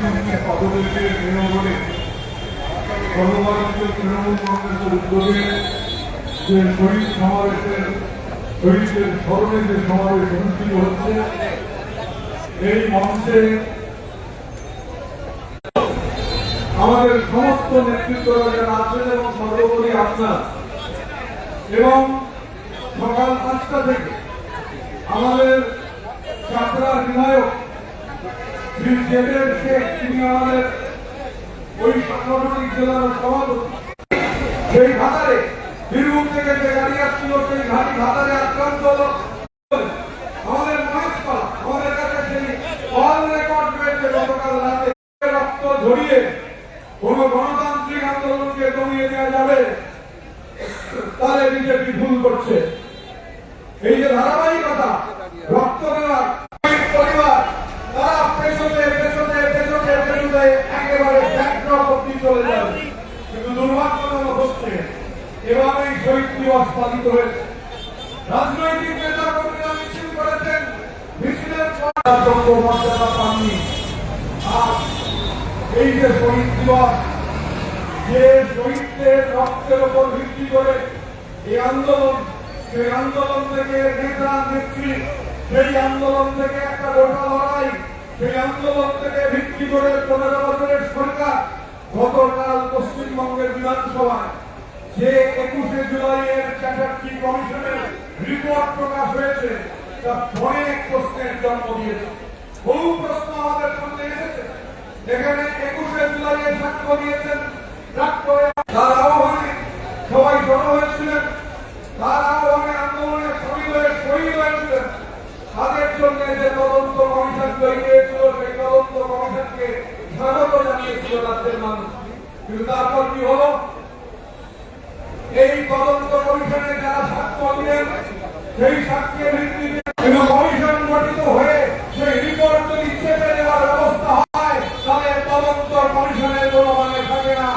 গান্ধীকে পদবেশে মেনে বলে সর্বভারতীয় তৃণমূল কংগ্রেসের উদ্যোগে যে শহীদ সমাবেশের শহীদদের স্মরণে যে সমাবেশ অনুষ্ঠিত হচ্ছে, এই মঞ্চে আমাদের সমস্ত নেতৃত্বরা যারা আছেন এবং সর্বোপরি আপনার, এবং সকাল 5টা থেকে আমাদের চাকরার বিধায়ক শ্রী জেবের শেখ, তিনি আমাদের ওই সাংগঠনিক জেলার সভাপতি, সেই ঘাটারে বীরভূম থেকে যে গাড়ি আসছিল সেই ঘাটারে আক্রান্ত হল। আমাদের মহেশপাড়া, আমাদের কাছে সেই অল রেকর্ড রয়েছে গতকাল রাতে রক্ত ঝরিয়ে কোন গণতান্ত্রিক আন্দোলনকে দমিয়ে দেওয়া যাবে তাহলে বিজেপি ভুল করছে। এই যে ধারাবাহিকতা রক্ত দেওয়ার পরিবার, তারা পেছনে পেছনে পেছনে পেছনে একেবারে ব্যাকড্রপ অব্দি চলে যাবে। কিন্তু দুর্ভাগ্যজনক হচ্ছে এভাবেই শহীদ দিবস পালিত হয়েছে। রাজনৈতিক নেতা কর্মীরা মিছিল করেছেন, মিছিলের মর্যাদা পাননি। আর এই যে শহীদ দিবস, যে শহীদদের রক্তের উপর ভিত্তি করে এই আন্দোলন, সেই আন্দোলন থেকে নেতা নেত্রী, সেই আন্দোলন থেকে একটা গোটা লড়াই, সেই আন্দোলন থেকে ভিত্তি করে 15 বছরের সরকার গতকাল পশ্চিমবঙ্গের বিধানসভায় যে 21শে জুলাইয়ের চ্যাটার্জি কমিশনের রিপোর্ট প্রকাশ হয়েছে, তা অনেক প্রশ্নের জন্ম দিয়েছে। বহু প্রশ্ন আমাদের সামনে এসেছে। এখানে 21শে জুলাইয়ের সাক্ষ্য দিয়েছেন তার আহ্বানে সবাই জড়ো হয়েছিলেন, তার আহ্বানে আন্দোলনে শহীদ হয়েছিলেন। তাদের জন্য যে তদন্ত কমিশন তৈরি হয়েছিল, সেই তদন্ত কমিশনকে স্বাগত জানিয়েছিল রাজ্যের মানুষ। কিন্তু তারপর কি হলো? এই তদন্ত কমিশনে যারা সাক্ষ্য দিলেন, সেই সাক্ষ্যের ভিত্তিতে কিন্তু কমিশন গঠিত হয়ে সেই রিপোর্ট যদি চেপে দেওয়ার ব্যবস্থা হয়, তাহলে তদন্ত কমিশনের কোনো মানে থাকে না।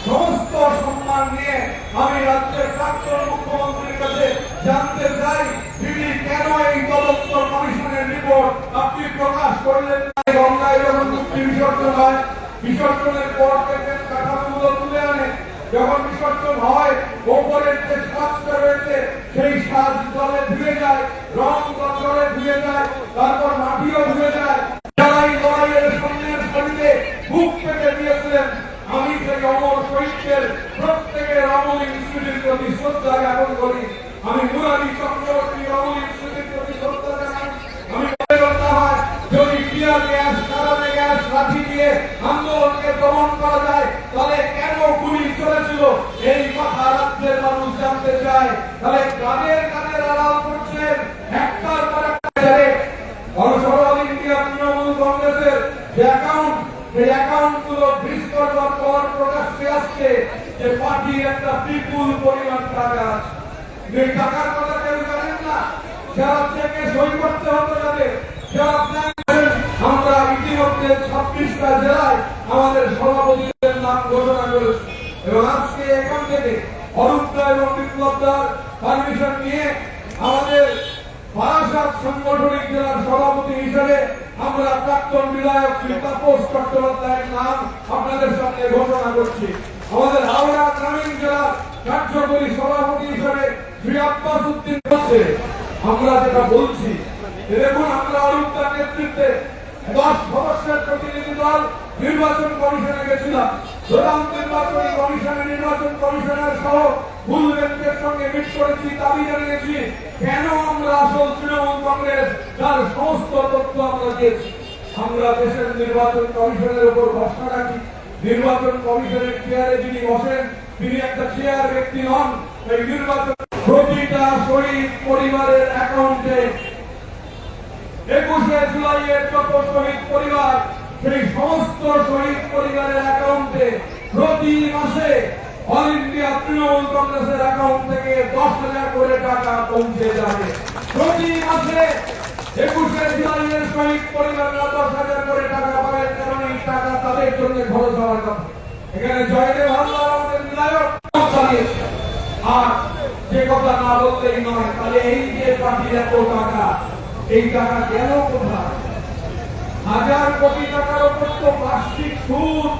সমস্ত সম্মান নিয়ে আমি রাজ্যের প্রাক্তন মুখ্যমন্ত্রীর কাছে জানতে চাই, তিনি কেন এই তদন্ত কমিশনের রিপোর্ট আপনি প্রকাশ করলেন না? গঙ্গায় যখন মূর্তি বিসর্জন হয়, বিসর্জনের পর থেকে কাঠামোগুলো তুলে আনে, যখন বিসর্জন হয় ওপরের যে সাজটা রয়েছে সেই সাজ জলে ধুয়ে যায়, রং জলে ধুয়ে যায়, তারপর মাটিও ধুয়ে যায়। যারাই লড়াইয়ের সামনের সারিতে বুক পেতে দিয়েছিলেন, আমি সেই অমর শহীদদের প্রত্যেকের অমলিক স্মৃতির প্রতি শ্রদ্ধা জ্ঞাপন করি। আমি মুরারি চক্রবর্তী অমলিক স্মৃতির প্রতি শ্রদ্ধা জানাই। আমি হয় যদি টিয়ার গ্যাস, কারানে গ্যাস, লাঠি দিয়ে আন্দোলনকে দমন করা যায়, তাহলে কেন গুলি চলেছিল এই কথা রাজ্যের মানুষ জানতে চায়। তাহলে কাদের কাদের আড়াল করছেন একটার পর একটা। অল ইন্ডিয়া তৃণমূল কংগ্রেসের যে অ্যাকাউন্ট, সেই অ্যাকাউন্ট গুলো ফ্রিজ করবার পর প্রকাশ্যে আসছে যে পার্টির একটা বিপুল পরিমাণ টাকা আছে। এই টাকার কথা কেউ জানেন না। যারা চেকে সই করতে হতো যাদের, আমরা ইতিমধ্যে 26টা জেলায় আমাদের সভাপতিদের নাম ঘোষণা করেছি এবং আজকে এখান থেকে অরূপদা এবং বিপ্লবদার পারমিশন নিয়ে আমাদের বারাসাত সাংগঠনিক জেলার সভাপতি হিসেবে আমরা প্রাক্তন বিধায়ক শ্রী তাপস চট্টোপাধ্যায়ের নাম আপনাদের সামনে ঘোষণা করছি। আমাদের হাওড়া গ্রামীণ জেলার কার্যকরী সভাপতি হিসেবে শ্রী আব্বাস উদ্দিন বলছে। আমরা যেটা বলছি, দেখুন, আমরা অরূপদার নেতৃত্বে 10 সদস্যের প্রতিনিধি দল নির্বাচন কমিশনে গেছিলাম। প্রধান নির্বাচনী কমিশনের নির্বাচন কমিশনার সহ মূল ব্যক্তির সঙ্গে মিট করেছি, দাবি জানিয়েছি কেন আমরা আসল তৃণমূল কংগ্রেস, তার সমস্ত তথ্য আমরা দিয়েছি। আমরা দেশের নির্বাচন কমিশনের উপর ভরসা রাখি। নির্বাচন কমিশনের চেয়ারে যিনি বসেন, তিনি একটা চেয়ার ব্যক্তি নন। এই নির্বাচন প্রতিটা শহীদ পরিবারের অ্যাকাউন্টে 21শে জুলাইয়ের যত শহীদ পরিবার, সেই সমস্ত শহীদ পরিবারের অ্যাকাউন্টে প্রতি মাসে অল ইন্ডিয়া তৃণমূল কংগ্রেসের অ্যাকাউন্ট থেকে 10,000 করে টাকা পৌঁছে যাবে। প্রতি মাসে 21শে জুলাইয়ের শহীদ পরিবাররা 10,000 করে টাকা পাবেন, কারণ এই টাকা তাদের জন্য খরচ হওয়ার কথা। এখানে জয়দেব হালদার আমাদের বিধায়ক চালিয়েছে। আর যে কথা না বললেই নয়, তাহলে এই যে পার্টির এত টাকা, এই টাকা গেল কোথায়? 1000 কোটি টাকারও করত প্লাস্টিক সুদ,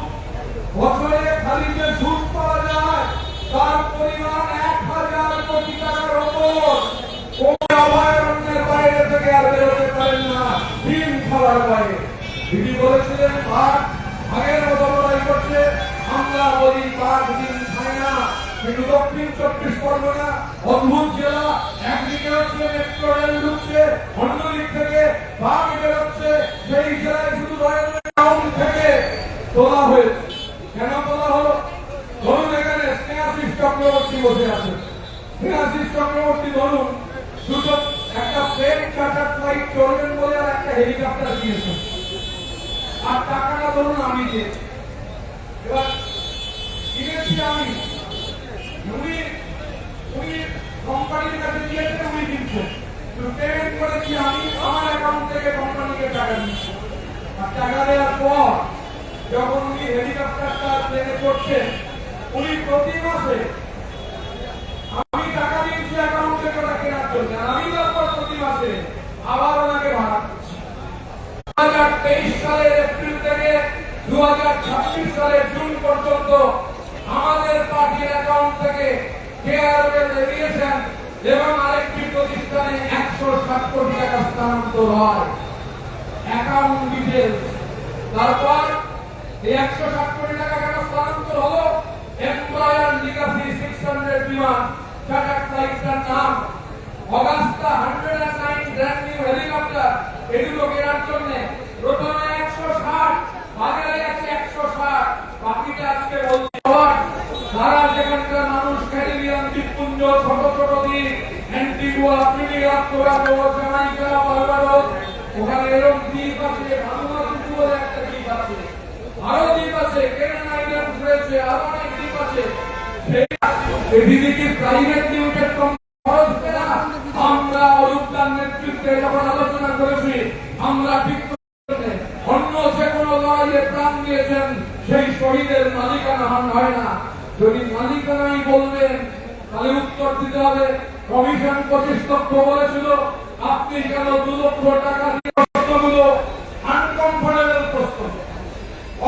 বছরে খালি যে সুদ পাওয়া যায় তার পরিমাণ 1000 কোটি টাকার ওপর। কোন অভয়ারণ্যের বাইরে থেকে আর বেরোতে পারেন না ডিম খাওয়ার বাইরে। তিনি বলেছিলেন বাঘ আগের মতো লড়াই করছে, আমরা বলি বাঘ ডিম খায় না। কিন্তু দক্ষিণ 24 পরগনা অদ্ভুত জেলা, একদিকে হচ্ছে মেট্রো রেল ঢুকছে, অন্যদিক থেকে বাঘ বেরোচ্ছে। সেই জেলায় শুধু রয়্যাল টাউন থেকে তোলা হয়েছে। কেন তোলা হলো? ধরুন এখানে স্নেহাশিস চক্রবর্তী বসে আছে, স্নেহাশিস চক্রবর্তী ধরুন দুটো একটা প্লেন চার্টার ফ্লাইট চলবেন বলে আর একটা হেলিকপ্টার দিয়েছেন, আর টাকাটা ধরুন আমি দিয়েছি। এবার কিনেছি আমি, উনি কোম্পানির কাছে দিয়েছেন, উনি দিচ্ছেন, পেমেন্ট করেছি আমি, আমার অ্যাকাউন্ট থেকে কোম্পানিকে টাকা দিচ্ছি। আর টাকা দেওয়ার পর যখন উনি হেলিকপ্টারটা প্লেনে করছেন, উনি প্রতি মাসে আমি টাকা দিয়েছি অ্যাকাউন্ট থেকে ওটা কেনার জন্য, আর আমি তারপর প্রতি মাসে আবার ওনাকে ভাড়া করছি। 2023 সালের এপ্রিল থেকে 2026 সালের জুন পর্যন্ত আমাদের পার্টির অ্যাকাউন্ট থেকে কেআরএল এভিয়েশন এবং আরেকটি প্রতিষ্ঠানে 160 কোটি টাকা স্থানান্তর হয়। Account details. তারপর এই 160 কোটি টাকা কেন স্থানান্তর হলো? এমপ্লয়ার লিগাসি 600 বিমান চার্টার ফ্লাইটটার নাম, অগাস্টা 109 ব্র্যান্ড নিউ হেলিকপ্টার, এগুলো কেনার জন্য প্রথমে 160, বাজারে আছে 160, বাকিটা আজকে বলছি। সারা যেখানকার মানুষ ক্যারিবিয়ান দ্বীপপুঞ্জ, ছোট ছোট দ্বীপ, অ্যান্টিগুয়া, ট্রিনিডাদ, টোবাগো, জামাইকা, বারবাডোস, ওখানে এরকম দ্বীপ আছে, ভানুয়াতু বলে একটা দ্বীপ আছে, আরো দ্বীপ আছে, কেনান আইল্যান্ড রয়েছে, আরো অনেক দ্বীপ আছে। এদিকে কি প্রাইভেট লিমিটেড খরচ পেনা? আমরা অরূপদার নেতৃত্বে যখন আলোচনা করেছি, আমরা ঠিক অন্য যে কোনো লড়াইয়ে প্রাণ দিয়েছেন সেই শহীদের মালিকানা হয় না। যদি মালিকানাই বলবেন তাহলে উত্তর দিতে হবে কমিশন 25 লক্ষ বলেছিল, আপনি কেন 2 লক্ষ টাকা দিয়ে প্রশ্নগুলো আনকমফোর্টেবল প্রশ্ন,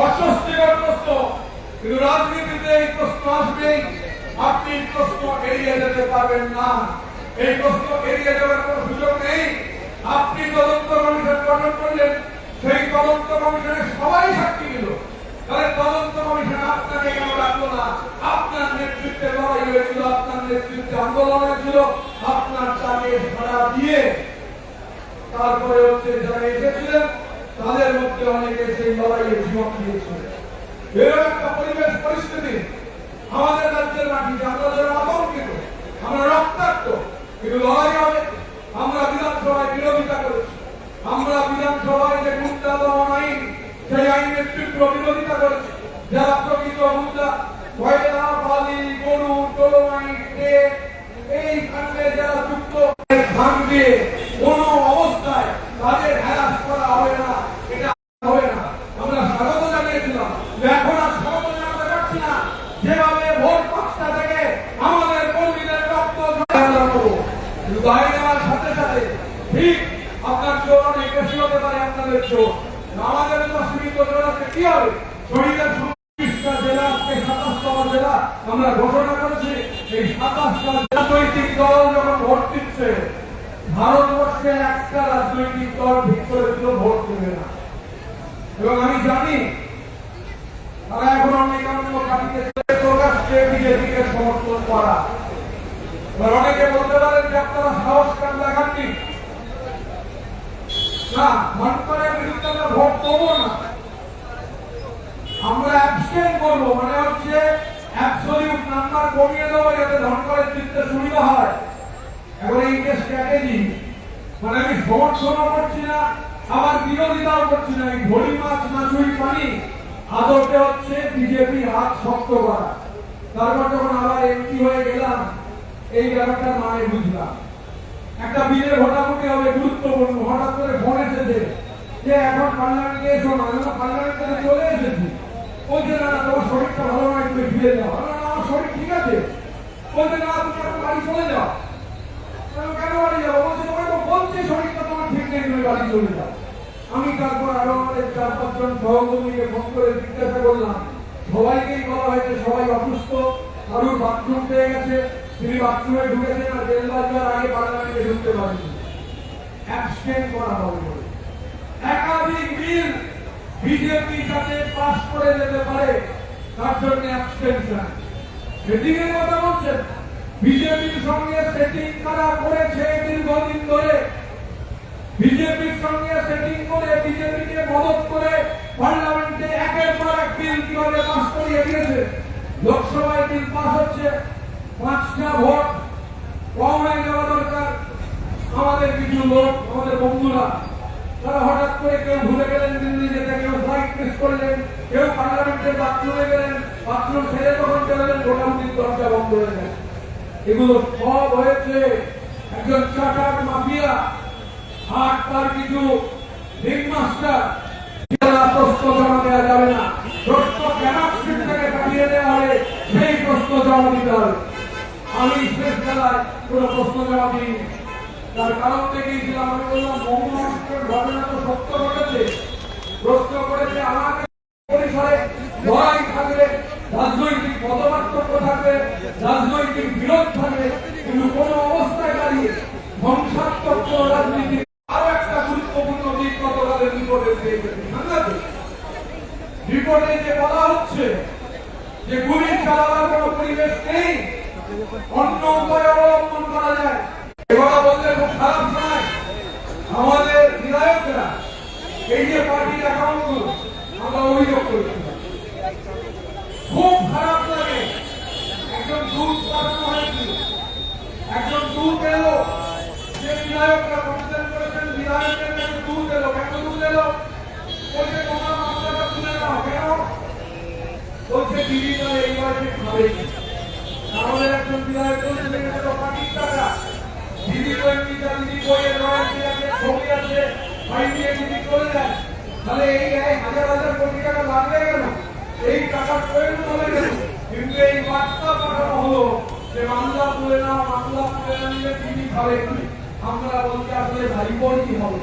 অস্বস্তিকর প্রশ্ন, কিন্তু রাজনীতিতে এই প্রশ্ন আসবেই। আপনি প্রশ্ন এড়িয়ে যেতে পারবেন না, এই প্রশ্ন এড়িয়ে যাওয়ার কোনো সুযোগ নেই। আপনি তদন্ত কমিশন গঠন করলেন, সেই তদন্ত কমিশনে সবাই সাক্ষী দিল, তাহলে তদন্ত কমিশন আপনাকে কেন রাখলো না? আপনার নেতৃত্বে লড়াই হয়েছিল, আপনার নেতৃত্বে আন্দোলন হয়েছিল, আপনার তাকে সাড়া দিয়ে তারপরে হচ্ছে যারা এসেছিলেন তাদের মধ্যে অনেকে সেই লড়াইয়ে জীবন দিয়েছিলেন। এরকম একটা পরিবেশ পরিস্থিতি আমাদের রাজ্যের মাটিতে, আমরা যারা আতঙ্কিত, আমরা রক্তাক্ত, কিন্তু লড়াই হবে। আমরা বিধানসভায় বিরোধিতা করেছি, আমরা বিধানসভায় যে গুন্ডা দমন আইন, সেই আইনের তীব্র বিরোধিতা করেছি। যারা প্রকৃত গুন্ডা, কয়লা, বালি, গরু, ডলোমাইট, এই কাণ্ডে যারা যুক্ত, ভাঙবে কোনো অবস্থায় তাদের হ্যারাস করা হবে না, এটা হবে না। আমরা স্বাগত জানিয়েছিলাম, এখন আর স্বাগত জানাতে পারছি না। যেভাবে ভোর 5টা থেকে আমাদের কর্মীদের রক্ত দায় নেওয়ার সাথে সাথে ঠিক আপনার জোর অনেক বেশি হতে পারে, আপনাদের জোর আমাদের তো সীমিত জোর আছে। কি হবে? শহীদের 20টা জেলা, 27তম জেলা আমরা ঘোষণা করেছি। এই 27টা রাজনৈতিক দল যখন ভোট দিচ্ছে, ভারতবর্ষে একটা রাজনৈতিক দল ঠিক করেছিল ভোট দেবে না, এবং আমি জানি তারা এখন অনেক অন্য পার্টিকে প্রকাশ্যে বিজেপিকে সমর্থন করা। এবার অনেকে বলতে পারেন যে আপনারা সাহস কেন দেখাননি? না, ধনকরের বিরুদ্ধে আমরা ভোট দেবো না, আমরা অ্যাবস্টেইন করবো, মানে হচ্ছে অ্যাবসলিউট নাম্বার কমিয়ে দেবো যাতে ধনকরের জিততে সুবিধা হয়। এখন এই যে স্ট্র্যাটেজি, মানে আমি সমর্থনও করছি না আবার বিরোধিতাও করছি না, এই ঘড়ি মাছ মাছুরি পানি আদতে হচ্ছে বিজেপির হাত শক্ত করা। তারপর যখন আবার এমপি হয়ে গেলাম, এই ব্যাপারটার মানে বুঝলাম। একটা বিলে ভোটাভুটি হবে, গুরুত্বপূর্ণ, হঠাৎ করে ফোন এসেছে যে এখন পার্লামেন্টে এসো না, আমরা পার্লামেন্টে চলে এসেছি। বলছে না, তোমার শরীরটা ভালো নয়, তুমি ফিরে যাও। আমার শরীর ঠিক আছে। বলছে না, তুমি এখন বাড়ি চলে যাও। কেন বাড়ি যাবো? বলছে তোমার তো বলছে শরীরটা তোমার ঠিক নেই, তুমি বাড়ি চলে যাও। আমি তারপর আরো আমাদের 4-5 জন সহকর্মীকে ফোন করে জিজ্ঞাসা করলাম, সবাইকেই বলা হয়েছে সবাই অসুস্থ, কারুর বাথরুম পেয়ে গেছে, তিনি বাথরুমে ঢুকেছেন আর বেল বাজবার আগে পার্লামেন্টে ঢুকতে পারেনি, অ্যাবস্টেন করা হবে বলে। একাধিক বিল বিজেপি যাতে পাস করে যেতে পারে তার জন্য অ্যাবস্টেনশন। সেটিংয়ের কথা বলছেন, বিজেপির সঙ্গে সেটিং করা করেছে দীর্ঘদিন ধরে, বিজেপির সঙ্গে সেটিং করে বিজেপিকে মদত করে পার্লামেন্টে একের পর এক বিল কিভাবে পাস করিয়ে দিয়েছে। লোকসভায় বিল পাস হচ্ছে, 5টা ভোট কম হয়ে যাওয়া দরকার। আমাদের কিছু লোক, আমাদের বন্ধুরা, তারা হঠাৎ করে কেউ ভুলে গেলেন দিল্লি যেতে, কেউ ফ্লাইট মিস করলেন, কেউ পার্লামেন্টের বাথরুমে গেলেন, বাথরুম ছেড়ে তখন বেরোলেন, মোটামুটি দরজা বন্ধ হয়ে যায়। এগুলো সব হয়েছে একজন চার্টার্ড মাফিয়া আর তার কিছু রিংমাস্টার। প্রশ্ন জমা দেওয়া যাবে না, প্রশ্ন ক্যানাক্সিট থেকে কাটিয়ে দেওয়া হবে, সেই প্রশ্ন জমা দিতে হবে। আমি শেষ বেলায় কোনো প্রশ্ন জমা দিই, তার কারণ থেকেই ছিলাম। আমি বললাম মহম্মদের ঘটনা তো সত্য ঘটেছে, প্রশ্ন করেছে আমাকে পরিসরে লড়াই থাকবে, রাজনৈতিক মতপার্থক্য থাকবে, রাজনৈতিক বিরোধ থাকবে, কিন্তু কোন অবস্থায় দাঁড়িয়ে ধ্বংসাত্মক কোন রাজনীতি। আরো একটা গুরুত্বপূর্ণ দিক গতকালের রিপোর্টে পেয়েছি, রিপোর্টে যে বলা হচ্ছে যে গুলি চালাবার কোন পরিবেশ নেই, অন্য উপায় অবলম্বন করা যায়। এবার বললে খুব খারাপ নয়, আমাদের বিধায়করা এই যে পার্টির অ্যাকাউন্টগুলো আমরা অভিযোগ করছি, খুব খারাপ লাগে। একজন দুধ পাঠানো হয়েছিল, একজন দুধ এলো, যে বিধায়করা কমপ্লেন করেছেন বিধায়কের কাছে দুধ এলো, কেন দুধ এলো? বলছে তোমার মামলাটা তুলে নাও। কেন? বলছে দিদিরা এই বাড়িতে খাবে। আমাদের একজন বিধায়ক বলছে এটা পার্টির টাকা, দিদি তো এমনি দিদি বইয়ের রয়্যালটি আছে, ছবি আছে, ভাই দিয়ে দিদি চলে যায়, তাহলে এই 1000 কোটি টাকা লাগবে কেন? এই টাকার প্রয়োজন হবে কেন? কিন্তু এই বার্তা পাঠানো হলো যে মামলা তুলে নাও, মামলা তুলে না নিলে দিদি খাবে। আমরা বলছি আসলে ভাই বোন কি হবে?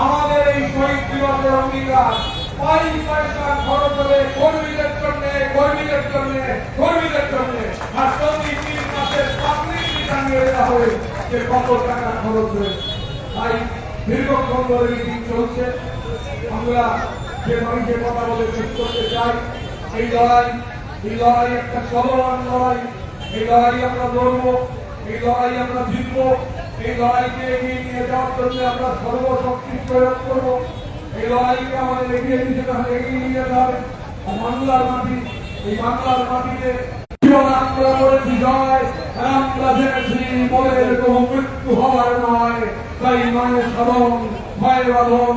আমাদের এই শহীদ দিবসের অঙ্গীকার, পয়সা খরচ হবে কর্মীদের জন্য, কর্মীদের জন্য, কর্মীদের জন্য, আর প্রতি 3 মাসের পাবলিকলি জানিয়ে দেওয়া হবে যে কত টাকা খরচ হয়েছে। তাই দীর্ঘক্ষণ ধরে মিটিং চলছে। আমরা যে মানুষে কথা বলে শেষ করতে চাই, এই লড়াই একটা চলমান লড়াই। এই লড়াই আমরা লড়বো, এই লড়াই আমরা জিতবো, এই লড়াইকে এগিয়ে নিয়ে যাওয়ার জন্য আমরা সর্বশক্তি প্রয়োগ করবো। এই লড়াইকে আমাদের এগিয়ে নিয়ে যেতে হবে। বাংলার মাটি, এই বাংলার মাটিতে আমরা করেছি জয়, আমরা জেনেছি বলের কোনো মৃত্যু হওয়ার নয়। তাই মায়ের স্মরণ, ভয় বাঁধন,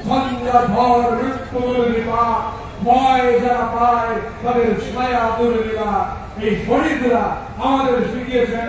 সন্ধ্যা ভর মৃত্যু দুর্বিপা, ভয় যারা পায় তাদের ছায়া দুর্বিপা। এই শহীদরা আমাদের শিখিয়েছেন